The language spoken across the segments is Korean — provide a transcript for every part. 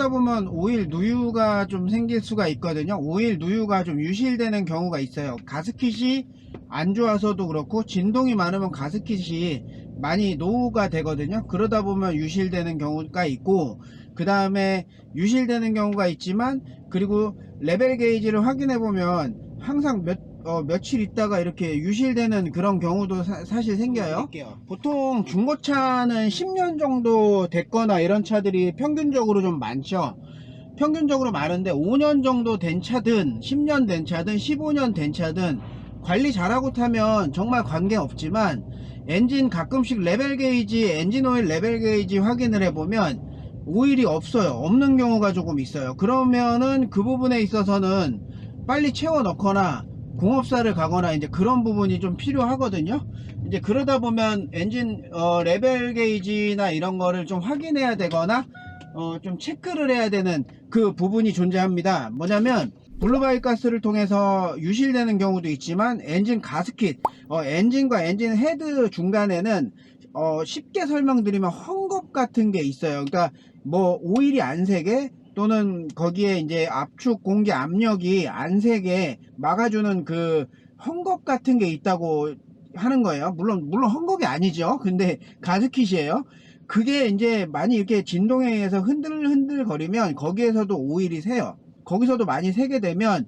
그러다 보면 오일 누유가 좀 생길 수가 있거든요. 오일 누유가 좀 유실되는 경우가 있어요. 가스킷이 안 좋아서도 그렇고, 진동이 많으면 가스킷이 많이 노후가 되거든요. 그러다 보면 유실되는 경우가 있고, 그 다음에 유실되는 경우가 있지만, 그리고 레벨 게이지를 확인해 보면 항상 며칠 있다가 이렇게 유실되는 그런 경우도 사실 생겨요. 보통 중고차는 10년 정도 됐거나 이런 차들이 평균적으로 좀 많죠. 평균적으로 많은데 5년 정도 된 차든 10년 된 차든 15년 된 차든 관리 잘하고 타면 정말 관계없지만, 엔진 가끔씩 레벨 게이지, 엔진 오일 레벨 게이지 확인을 해보면 오일이 없어요. 없는 경우가 조금 있어요. 그러면은 그 부분에 있어서는 빨리 채워 넣거나 공업사를 가거나 이제 그런 부분이 좀 필요하거든요. 이제 그러다 보면 엔진 레벨 게이지나 이런 거를 좀 확인해야 되거나 좀 체크를 해야 되는 그 부분이 존재합니다. 뭐냐면 블루바이 가스를 통해서 유실되는 경우도 있지만, 엔진 가스킷, 엔진과 엔진 헤드 중간에는 쉽게 설명드리면 헝겊 같은 게 있어요. 그러니까 뭐 오일이 안 새게, 또는 거기에 이제 압축 공기 압력이 안 새게 막아주는 그 헝겊 같은 게 있다고 하는 거예요. 물론 헝겊이 아니죠. 근데 가스킷이에요. 그게 이제 많이 이렇게 진동에 의해서 흔들흔들 거리면 거기에서도 오일이 새요. 거기서도 많이 새게 되면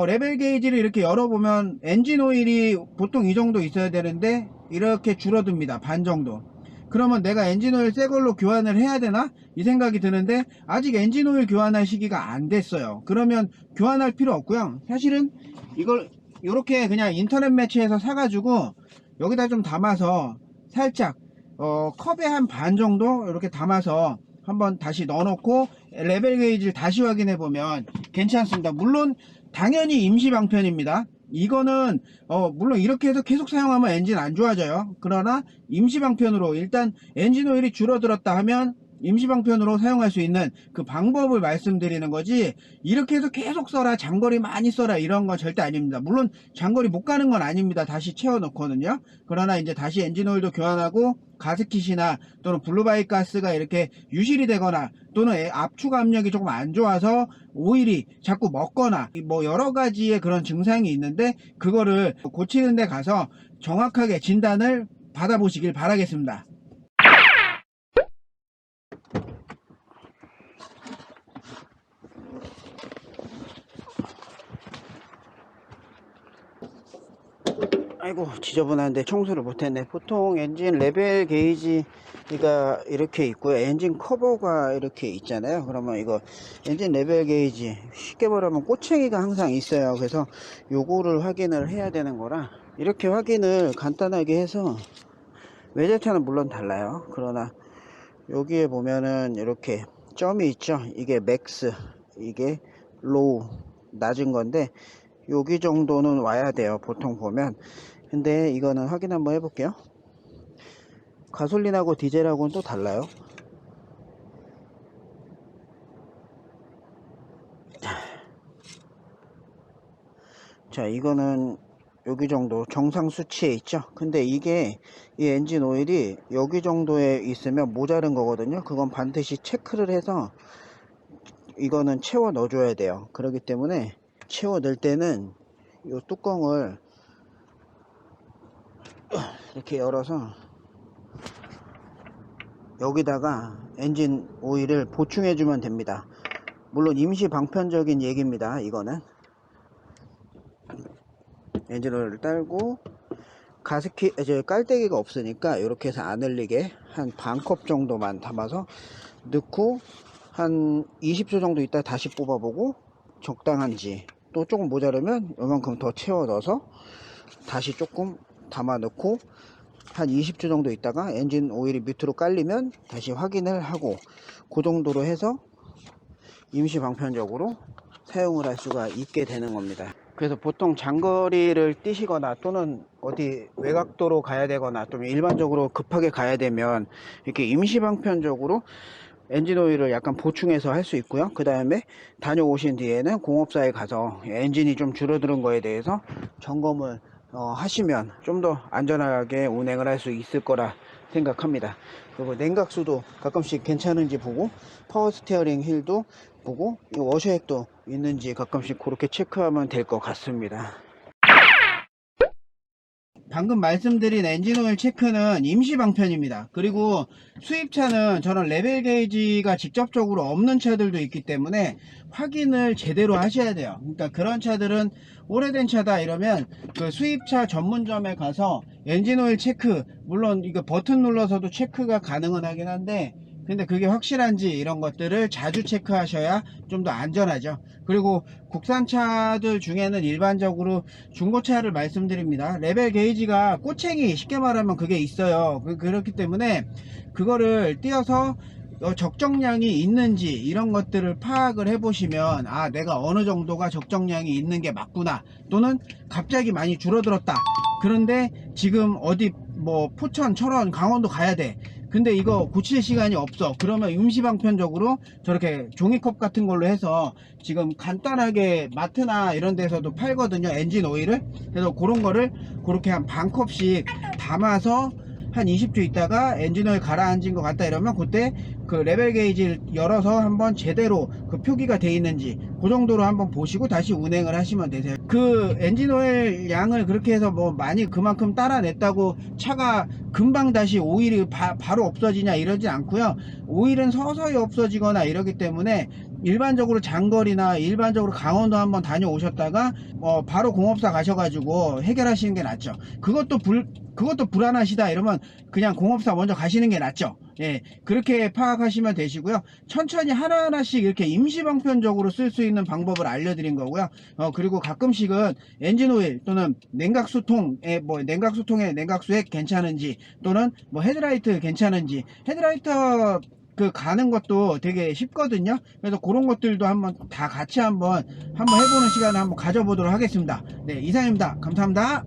레벨 게이지를 이렇게 열어보면 엔진 오일이 보통 이 정도 있어야 되는데 이렇게 줄어듭니다. 반 정도. 그러면 내가 엔진 오일 새 걸로 교환을 해야 되나? 이 생각이 드는데, 아직 엔진 오일 교환할 시기가 안 됐어요. 그러면 교환할 필요 없고요. 사실은 이걸 이렇게 그냥 인터넷 매체에서 사가지고 여기다 좀 담아서 살짝 컵에 한 반 정도 이렇게 담아서 한번 다시 넣어놓고 레벨 게이지를 다시 확인해 보면 괜찮습니다. 물론 당연히 임시 방편입니다. 이거는 물론 이렇게 해서 계속 사용하면 엔진 안 좋아져요. 그러나 임시 방편으로 일단 엔진 오일이 줄어들었다 하면 임시 방편으로 사용할 수 있는 그 방법을 말씀드리는 거지, 이렇게 해서 계속 써라, 장거리 많이 써라, 이런 건 절대 아닙니다. 물론 장거리 못 가는 건 아닙니다. 다시 채워 넣거든요. 그러나 이제 다시 엔진 오일도 교환하고, 가스킷이나 또는 블루바이 가스가 이렇게 유실이 되거나, 또는 압축 압력이 조금 안 좋아서 오일이 자꾸 먹거나, 뭐 여러 가지의 그런 증상이 있는데, 그거를 고치는 데 가서 정확하게 진단을 받아보시길 바라겠습니다. 아이고, 지저분한데 청소를 못했네. 보통 엔진 레벨 게이지가 이렇게 있고요. 엔진 커버가 이렇게 있잖아요. 그러면 이거 엔진 레벨 게이지, 쉽게 말하면 꼬챙이가 항상 있어요. 그래서 요거를 확인을 해야 되는 거라, 이렇게 확인을 간단하게 해서, 외제차는 물론 달라요. 그러나 여기에 보면은 이렇게 점이 있죠. 이게 맥스, 이게 로우, 낮은 건데 여기 정도는 와야 돼요, 보통 보면. 근데 이거는 확인 한번 해볼게요. 가솔린하고 디젤하고는 또 달라요. 자, 이거는 여기 정도 정상 수치에 있죠. 근데 이게 이 엔진 오일이 여기 정도에 있으면 모자른 거거든요. 그건 반드시 체크를 해서 이거는 채워 넣어 줘야 돼요. 그렇기 때문에 채워 넣을 때는 이 뚜껑을 이렇게 열어서 여기다가 엔진 오일을 보충해 주면 됩니다. 물론 임시 방편적인 얘기입니다. 이거는 엔진 오일을 딸고, 가스킷 깔때기가 없으니까 이렇게 해서 안 흘리게 한 반 컵 정도만 담아서 넣고, 한 20초 정도 있다 다시 뽑아보고 적당한지, 또 조금 모자르면 이만큼 더 채워 넣어서 다시 조금 담아 넣고, 한 20초 정도 있다가 엔진 오일이 밑으로 깔리면 다시 확인을 하고, 그 정도로 해서 임시 방편적으로 사용을 할 수가 있게 되는 겁니다. 그래서 보통 장거리를 뛰시거나 또는 어디 외곽도로 가야 되거나 좀 일반적으로 급하게 가야 되면 이렇게 임시 방편적으로 엔진 오일을 약간 보충해서 할 수 있고요. 그 다음에 다녀오신 뒤에는 공업사에 가서 엔진이 좀 줄어드는 거에 대해서 점검을 하시면 좀 더 안전하게 운행을 할 수 있을 거라 생각합니다. 그리고 냉각수도 가끔씩 괜찮은지 보고, 파워 스티어링 휠도 보고, 이 워셔액도 있는지 가끔씩 그렇게 체크하면 될 것 같습니다. 방금 말씀드린 엔진오일 체크는 임시 방편입니다. 그리고 수입차는 저런 레벨 게이지가 직접적으로 없는 차들도 있기 때문에 확인을 제대로 하셔야 돼요. 그러니까 그런 차들은 오래된 차다 이러면 그 수입차 전문점에 가서 엔진오일 체크, 물론 이거 버튼 눌러서도 체크가 가능은 하긴 한데, 근데 그게 확실한지 이런 것들을 자주 체크하셔야 좀 더 안전하죠. 그리고 국산차들 중에는 일반적으로 중고차를 말씀드립니다. 레벨 게이지가 꼬챙이, 쉽게 말하면 그게 있어요. 그렇기 때문에 그거를 띄어서 적정량이 있는지 이런 것들을 파악을 해 보시면, 아, 내가 어느 정도가 적정량이 있는 게 맞구나, 또는 갑자기 많이 줄어들었다, 그런데 지금 어디 뭐 포천, 철원, 강원도 가야 돼, 근데 이거 고칠 시간이 없어, 그러면 임시방편적으로 저렇게 종이컵 같은 걸로 해서 지금 간단하게 마트나 이런 데서도 팔거든요, 엔진 오일을. 그래서 그런 거를 그렇게 한 반 컵씩 담아서 한 20초 있다가 엔진오일 가라앉은 것 같다 이러면 그때 그 레벨 게이지를 열어서 한번 제대로 그 표기가 돼 있는지 그 정도로 한번 보시고 다시 운행을 하시면 되세요. 그 엔진오일 양을 그렇게 해서 뭐 많이 그만큼 따라냈다고 차가 금방 다시 오일이 바로 없어지냐 이러진 않고요. 오일은 서서히 없어지거나 이러기 때문에 일반적으로 장거리나 일반적으로 강원도 한번 다녀오셨다가 바로 공업사 가셔가지고 해결하시는 게 낫죠. 그것도 불안하시다 이러면 그냥 공업사 먼저 가시는 게 낫죠. 예, 그렇게 파악하시면 되시고요. 천천히 하나하나씩 이렇게 임시방편적으로 쓸 수 있는 방법을 알려드린 거고요. 그리고 가끔씩은 엔진오일 또는 냉각수통에 뭐 냉각수통에 냉각수액 괜찮은지, 또는 뭐 헤드라이트 괜찮은지, 헤드라이트 그 가는 것도 되게 쉽거든요. 그래서 그런 것들도 한번 다 같이 한번 해보는 시간을 한번 가져보도록 하겠습니다. 네, 이상입니다. 감사합니다.